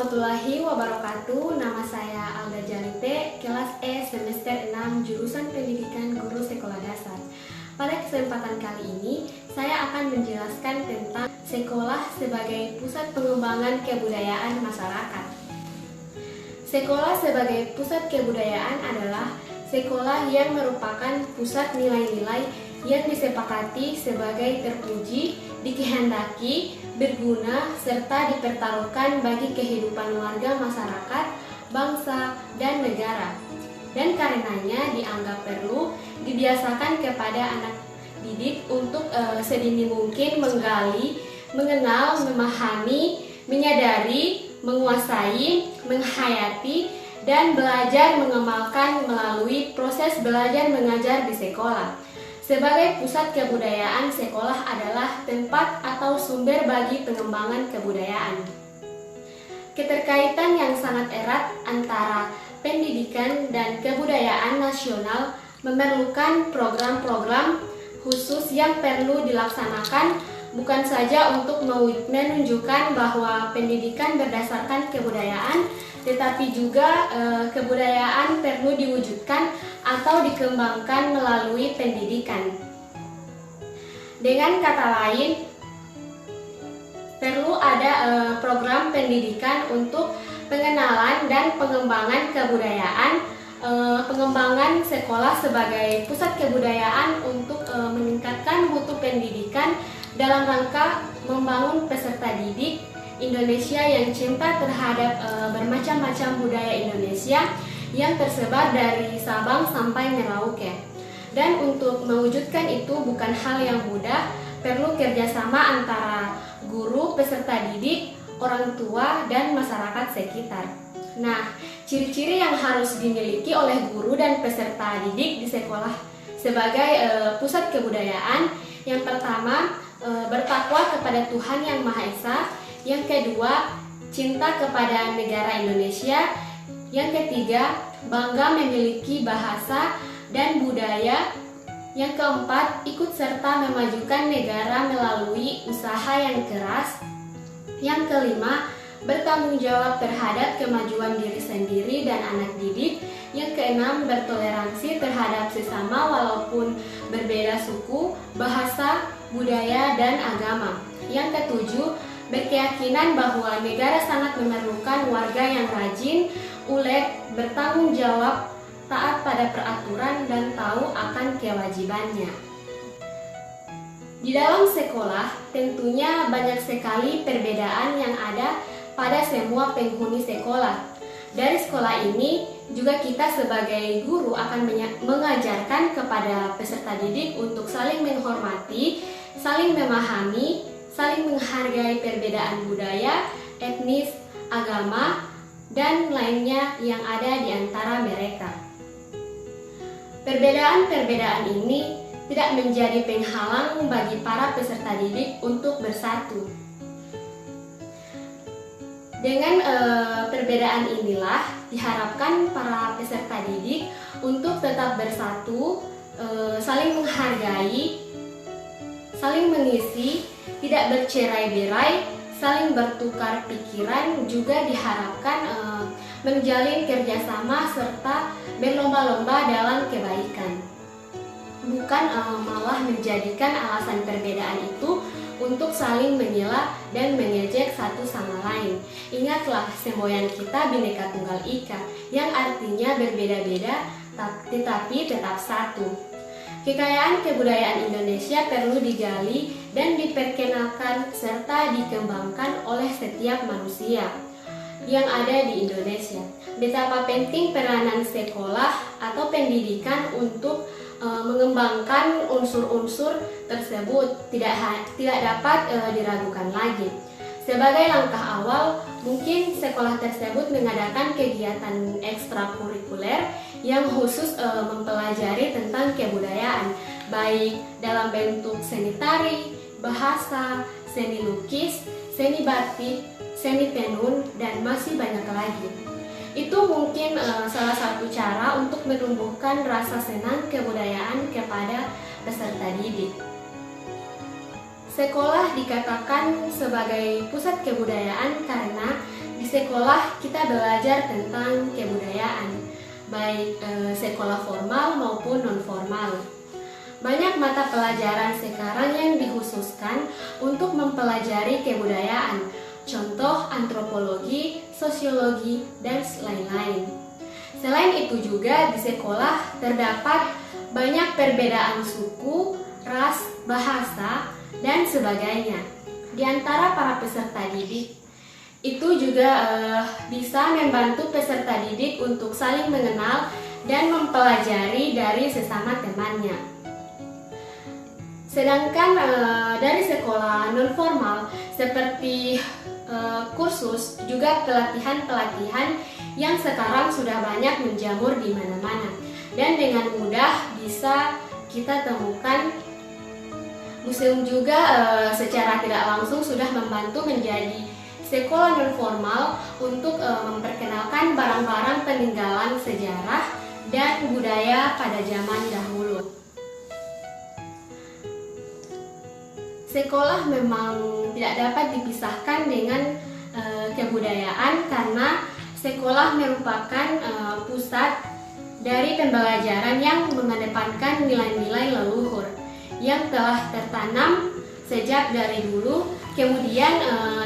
warahmatullahi wabarakatuh. Nama saya Alda Jalite, kelas E semester 6 jurusan Pendidikan Guru Sekolah Dasar. Pada kesempatan kali ini, saya akan menjelaskan tentang sekolah sebagai pusat pengembangan kebudayaan masyarakat. Sekolah sebagai pusat kebudayaan adalah sekolah yang merupakan pusat nilai-nilai yang disepakati sebagai terpuji, dikehendaki, berguna, serta dipertaruhkan bagi kehidupan warga masyarakat, bangsa, dan negara. Dan karenanya dianggap perlu dibiasakan kepada anak didik untuk sedini mungkin menggali, mengenal, memahami, menyadari, menguasai, menghayati, dan belajar mengamalkan melalui proses belajar mengajar di sekolah. Sebagai pusat kebudayaan, sekolah adalah tempat atau sumber bagi pengembangan kebudayaan. Keterkaitan yang sangat erat antara pendidikan dan kebudayaan nasional memerlukan program-program khusus yang perlu dilaksanakan, bukan saja untuk menunjukkan bahwa pendidikan berdasarkan kebudayaan, tetapi juga kebudayaan perlu diwujudkan atau dikembangkan melalui pendidikan. Dengan kata lain, perlu ada program pendidikan untuk pengenalan dan pengembangan kebudayaan, pengembangan sekolah sebagai pusat kebudayaan untuk meningkatkan mutu pendidikan dalam rangka membangun peserta didik Indonesia yang cinta terhadap bermacam-macam budaya Indonesia yang tersebar dari Sabang sampai Merauke. Dan untuk mewujudkan itu bukan hal yang mudah, perlu kerjasama antara guru, peserta didik, orang tua, dan masyarakat sekitar. Nah, ciri-ciri yang harus dimiliki oleh guru dan peserta didik di sekolah sebagai pusat kebudayaan, yang pertama, bertakwa kepada Tuhan Yang Maha Esa. Yang kedua, cinta kepada negara Indonesia. Yang ketiga, bangga memiliki bahasa dan budaya. Yang keempat, ikut serta memajukan negara melalui usaha yang keras. Yang kelima, bertanggung jawab terhadap kemajuan diri sendiri dan anak didik. Yang keenam, bertoleransi terhadap sesama walaupun berbeda suku, bahasa, budaya, dan agama. Yang ketujuh, berkeyakinan bahwa negara sangat memerlukan warga yang rajin, ulet, bertanggung jawab, taat pada peraturan, dan tahu akan kewajibannya. Di dalam sekolah, tentunya banyak sekali perbedaan yang ada pada semua penghuni sekolah. Dari sekolah ini, juga kita sebagai guru akan mengajarkan kepada peserta didik untuk saling menghormati, saling memahami, saling menghargai perbedaan budaya, etnis, agama, dan lainnya yang ada di antara mereka. Perbedaan-perbedaan ini tidak menjadi penghalang bagi para peserta didik untuk bersatu. Dengan perbedaan inilah diharapkan para peserta didik untuk tetap bersatu, saling menghargai, saling mengisi, tidak bercerai-berai, saling bertukar pikiran, juga diharapkan menjalin kerjasama serta berlomba-lomba dalam kebaikan. Bukan malah menjadikan alasan perbedaan itu untuk saling menyela dan mengejek satu sama lain. Ingatlah, semboyan kita Bhinneka Tunggal Ika, yang artinya berbeda-beda tetapi tetap satu. Kekayaan kebudayaan Indonesia perlu digali dan diperkenalkan serta dikembangkan oleh setiap manusia yang ada di Indonesia. Betapa penting peranan sekolah atau pendidikan untuk mengembangkan unsur-unsur tersebut tidak dapat diragukan lagi. Sebagai langkah awal, mungkin sekolah tersebut mengadakan kegiatan ekstrakurikuler yang khusus mempelajari tentang kebudayaan, baik dalam bentuk seni tari, bahasa, seni lukis, seni batik, seni tenun, dan masih banyak lagi. Itu mungkin salah satu cara untuk menumbuhkan rasa senang kebudayaan kepada peserta didik. Sekolah dikatakan sebagai pusat kebudayaan karena Di sekolah kita belajar tentang kebudayaan, baik sekolah formal maupun non-formal. Banyak mata pelajaran sekarang yang dikhususkan untuk mempelajari kebudayaan, contoh antropologi, sosiologi, dan lain-lain. Selain itu juga di sekolah terdapat banyak perbedaan suku, ras, bahasa, dan sebagainya. Di antara para peserta didik, itu juga bisa membantu peserta didik untuk saling mengenal dan mempelajari dari sesama temannya. Sedangkan dari sekolah non-formal seperti kursus, juga pelatihan-pelatihan yang sekarang sudah banyak menjamur di mana-mana, dan dengan mudah bisa kita temukan. Museum juga secara tidak langsung sudah membantu menjadi sekolah non-formal untuk memperkenalkan barang-barang peninggalan sejarah dan budaya pada zaman dahulu. Sekolah memang tidak dapat dipisahkan dengan kebudayaan, karena sekolah merupakan pusat dari pembelajaran yang mengedepankan nilai-nilai leluhur yang telah tertanam sejak dari dulu. Kemudian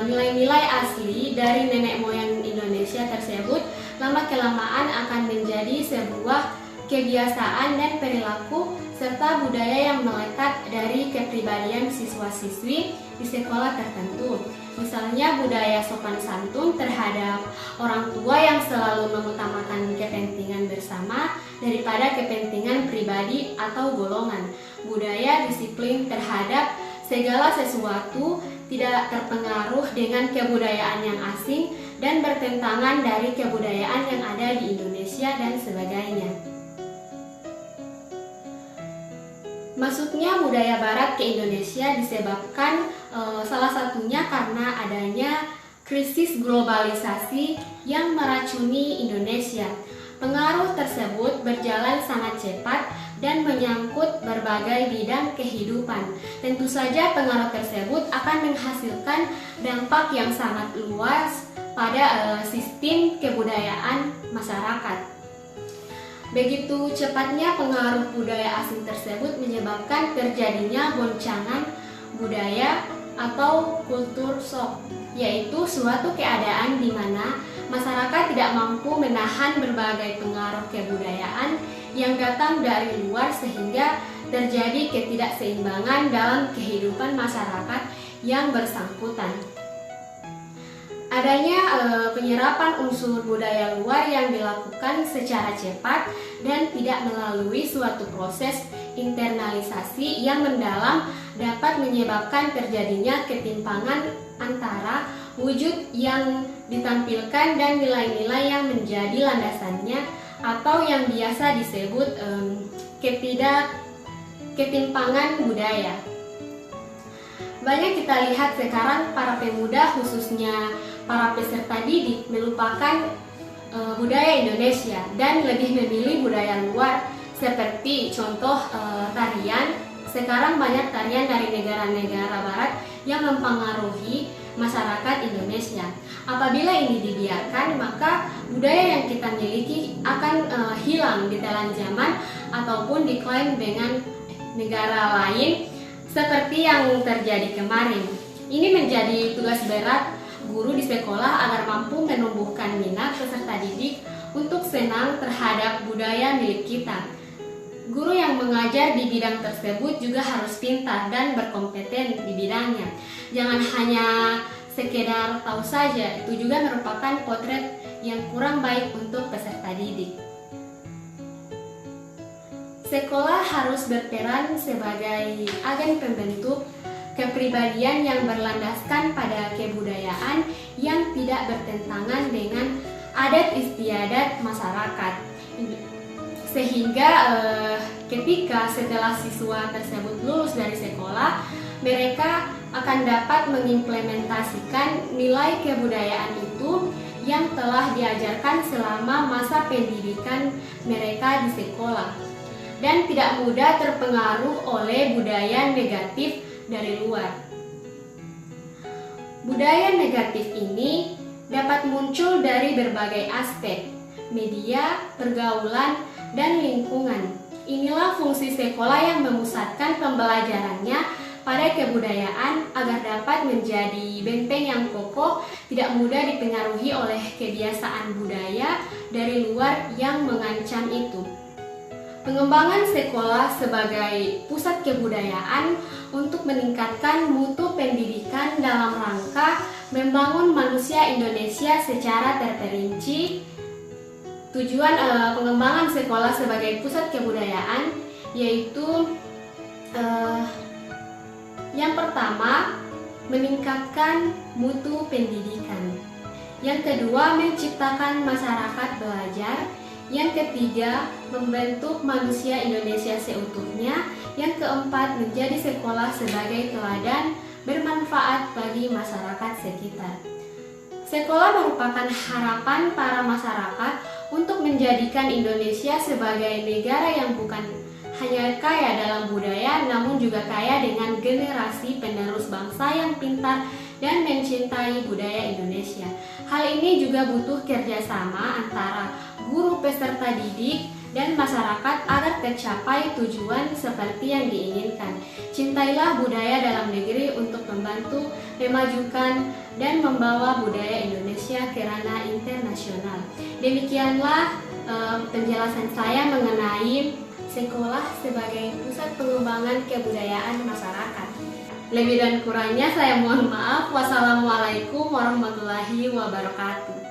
nilai-nilai asli dari nenek moyang Indonesia tersebut lama-kelamaan akan menjadi sebuah kebiasaan dan perilaku serta budaya yang melekat dari kepribadian siswa-siswi di sekolah tertentu. Misalnya budaya sopan santun terhadap orang tua yang selalu mengutamakan kepentingan bersama daripada kepentingan pribadi atau golongan. Budaya disiplin terhadap segala sesuatu, tidak terpengaruh dengan kebudayaan yang asing dan bertentangan dari kebudayaan yang ada di Indonesia dan sebagainya. Masuknya budaya barat ke Indonesia disebabkan salah satunya karena adanya krisis globalisasi yang meracuni Indonesia. Pengaruh tersebut berjalan sangat cepat dan menyangkut berbagai bidang kehidupan. Tentu saja pengaruh tersebut akan menghasilkan dampak yang sangat luas pada sistem kebudayaan masyarakat. Begitu cepatnya pengaruh budaya asing tersebut menyebabkan terjadinya goncangan budaya atau kultur shock, yaitu suatu keadaan di mana masyarakat tidak mampu menahan berbagai pengaruh kebudayaan yang datang dari luar, sehingga terjadi ketidakseimbangan dalam kehidupan masyarakat yang bersangkutan. Adanya penyerapan unsur budaya luar yang dilakukan secara cepat dan tidak melalui suatu proses internalisasi yang mendalam dapat menyebabkan terjadinya ketimpangan antara wujud yang ditampilkan dan nilai-nilai yang menjadi landasannya, atau yang biasa disebut ketimpangan budaya. Banyak kita lihat sekarang para pemuda, khususnya para peserta didik, melupakan budaya Indonesia dan lebih memilih budaya luar, seperti contoh tarian. Sekarang banyak tarian dari negara-negara barat yang mempengaruhi masyarakat Indonesia. Apabila ini dibiarkan, maka budaya yang kita miliki akan hilang di telan zaman ataupun diklaim dengan negara lain seperti yang terjadi kemarin. Ini menjadi tugas berat guru di sekolah agar mampu menumbuhkan minat peserta didik untuk senang terhadap budaya milik kita. Guru yang mengajar di bidang tersebut juga harus pintar dan berkompeten di bidangnya. Jangan hanya sekedar tahu saja, itu juga merupakan potret yang kurang baik untuk peserta didik. Sekolah harus berperan sebagai agen pembentuk kepribadian yang berlandaskan pada kebudayaan yang tidak bertentangan dengan adat istiadat masyarakat. Sehingga ketika setelah siswa tersebut lulus dari sekolah, mereka akan dapat mengimplementasikan nilai kebudayaan itu yang telah diajarkan selama masa pendidikan mereka di sekolah, dan tidak mudah terpengaruh oleh budaya negatif dari luar. Budaya negatif ini dapat muncul dari berbagai aspek, media, pergaulan, dan lingkungan. Inilah fungsi sekolah yang memusatkan pembelajarannya pada kebudayaan agar dapat menjadi benteng yang kokoh, tidak mudah dipengaruhi oleh kebiasaan budaya dari luar yang mengancam itu. Pengembangan sekolah sebagai pusat kebudayaan untuk meningkatkan mutu pendidikan dalam rangka membangun manusia Indonesia secara terperinci. Tujuan pengembangan sekolah sebagai pusat kebudayaan yaitu yang pertama, meningkatkan mutu pendidikan. Yang kedua, menciptakan masyarakat belajar. Yang ketiga, membentuk manusia Indonesia seutuhnya. Yang keempat, menjadi sekolah sebagai teladan bermanfaat bagi masyarakat sekitar. Sekolah merupakan harapan para masyarakat untuk menjadikan Indonesia sebagai negara yang bukan hanya kaya dalam budaya, namun juga kaya dengan generasi penerus bangsa yang pintar dan mencintai budaya Indonesia. Hal ini juga butuh kerjasama antara guru, peserta didik, dan masyarakat agar tercapai tujuan seperti yang diinginkan. Cintailah budaya dalam negeri untuk membantu memajukan dan membawa budaya Indonesia ke ranah internasional. Demikianlah penjelasan saya mengenai sekolah sebagai pusat pengembangan kebudayaan masyarakat. Lebih dan kurangnya saya mohon maaf. Wassalamualaikum warahmatullahi wabarakatuh.